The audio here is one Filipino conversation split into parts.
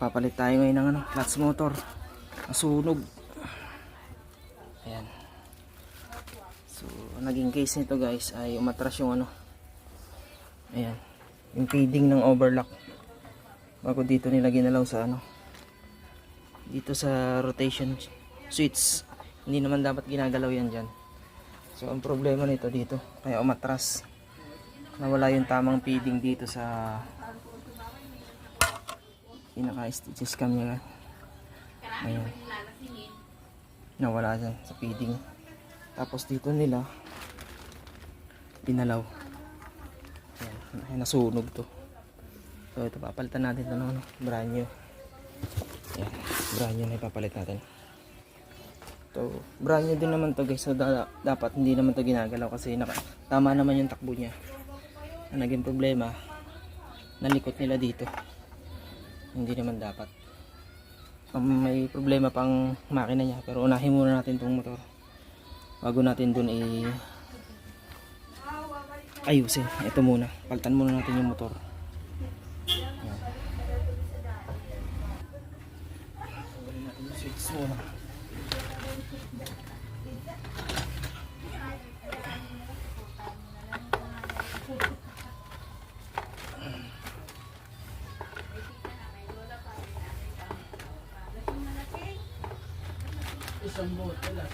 Papalit tayo ngayon ng clutch motor. Nasunog. Ayan. So, naging case nito guys ay umatras yung ayan, yung feeding ng overlock. Bago dito nila ginalaw sa dito sa rotation switch. Hindi naman dapat ginagalaw yan dyan. So, ang problema nito dito, kaya umatras. Nawala yung tamang feeding dito sa pinaka-stitches cam niya. Ayan. Nawala dyan sa feeding. Tapos dito nila binalaw. Ayan, nasunog to. So ito, papalitan natin ito ng brand new. Ayan, brand new na ipapalit natin. So brand new din naman to guys. So dapat hindi naman to ginagalaw kasi tama naman yung takbo niya. Ang naging problema, nalikot nila dito. Hindi naman dapat. May problema pang makina niya, pero unahin muna natin tong motor bago natin dun ayusin. Ito muna, palitan muna natin yung motor. Ayan. Gawin natin yung switch muna. Isang bote lang.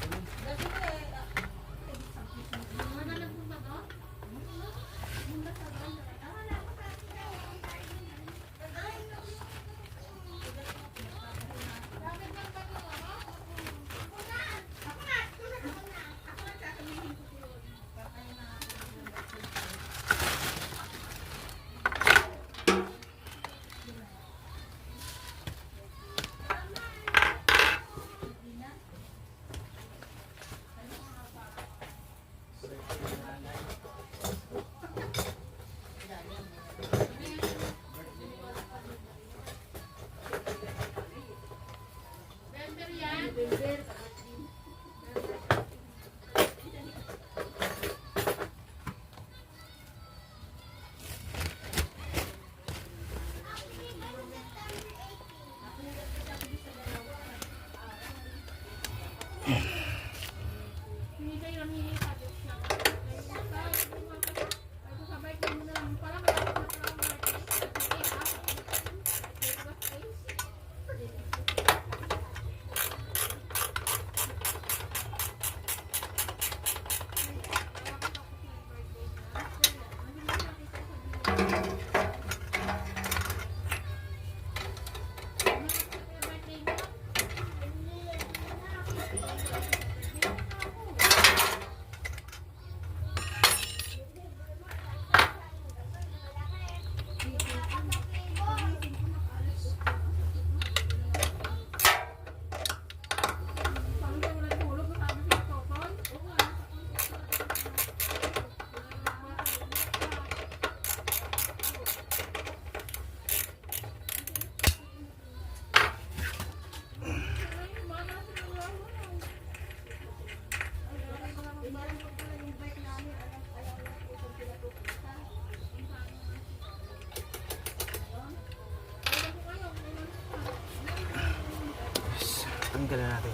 Tanggalan natin.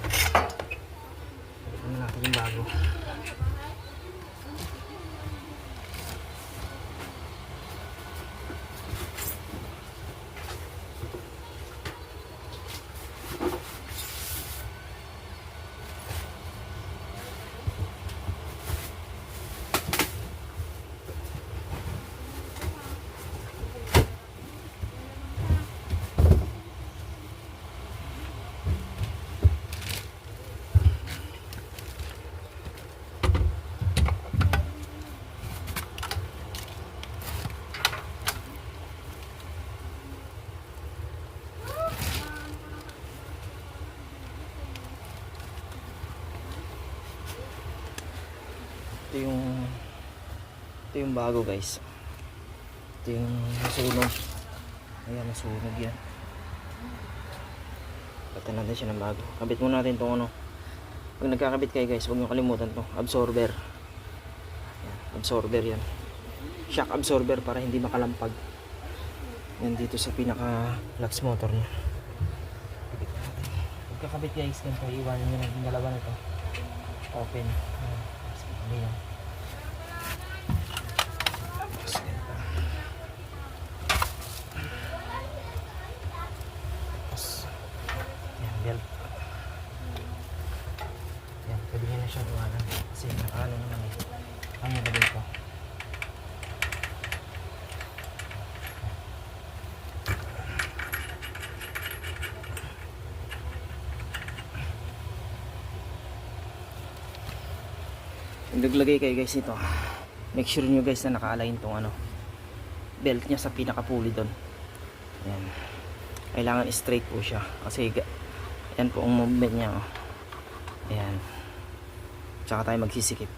Tanggalan natin yung bago. Ito yung bago guys. Ito yung nasunog. Ayan, nasunog yan. Patan natin siya ng bago. Kabit muna natin itong pag nagkakabit kayo guys, huwag nyo kalimutan to, absorber. Ayan, absorber yan. Shock absorber para hindi makalampag. Yan dito sa pinaka clutch motor niya. kabit guys, ganito, iwanan nyo na yung dalawa na to. Open. Ayan. Hindi yan. Tapos ganito. Tapos, ayan, belt. Ayan, pwede nyo na siya iwanan. Kasi nakaano naman eh. Ang nilagay ko. Naglagay kayo guys ito, make sure nyo guys na naka-align tong ano, belt nya sa pinaka-pulley doon. Ayan, kailangan straight po siya kasi yan po ang movement nya, oh. Ayan, tsaka tayo magsisikip.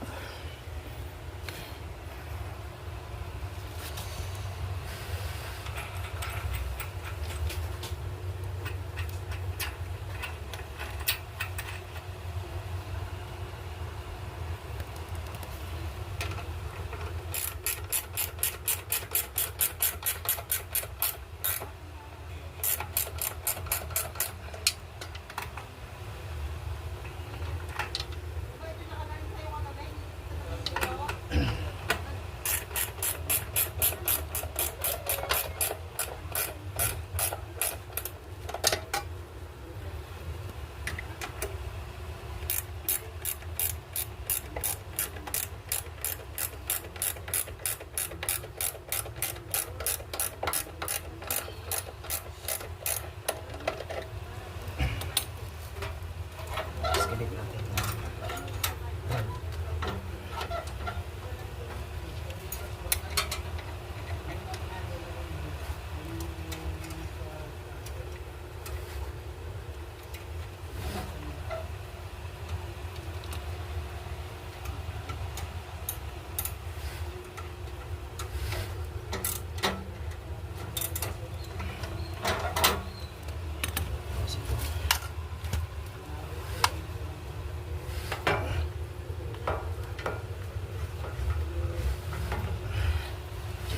Skilip natin.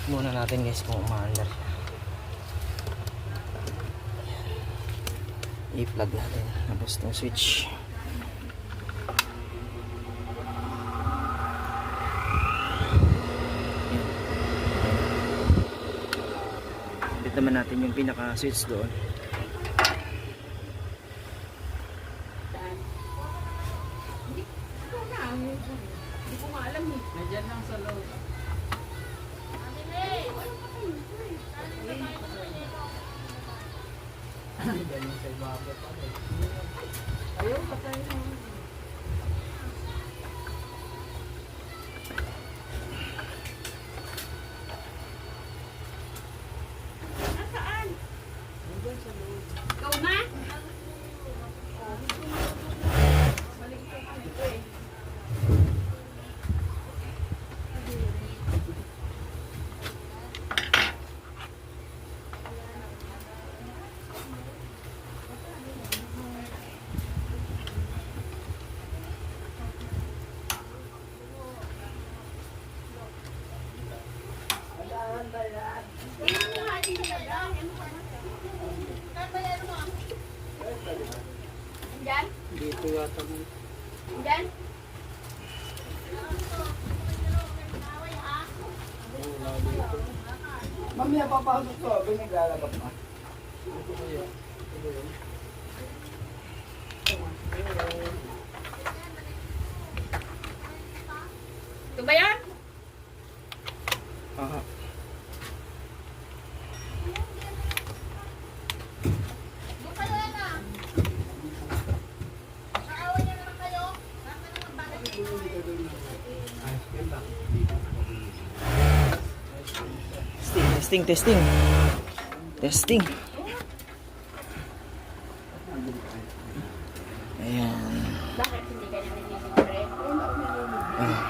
Muna natin guys kung umaandar siya. I-plug natin tapos itong switch. Dito naman natin yung pinaka switch doon. Hindi ko maalam eh. Nandiyan lang sa loob. Ganyan sa ibabaw pa rin. Ayaw, patay na. Nasaan? Nandiyan sa loob. Ikaw na? Balik ka pa ito eh. Dito yata mo. Diyan? Mamaya papasok to. Binaglalabas na. Ito ba yan? Aha. Doon kayo yan ah. Nakaaway niya naman kayo. Saan ka naman bakit? Testing, testing. Testing. Ayan. Bakit hindi ka naman nilibre? Ah.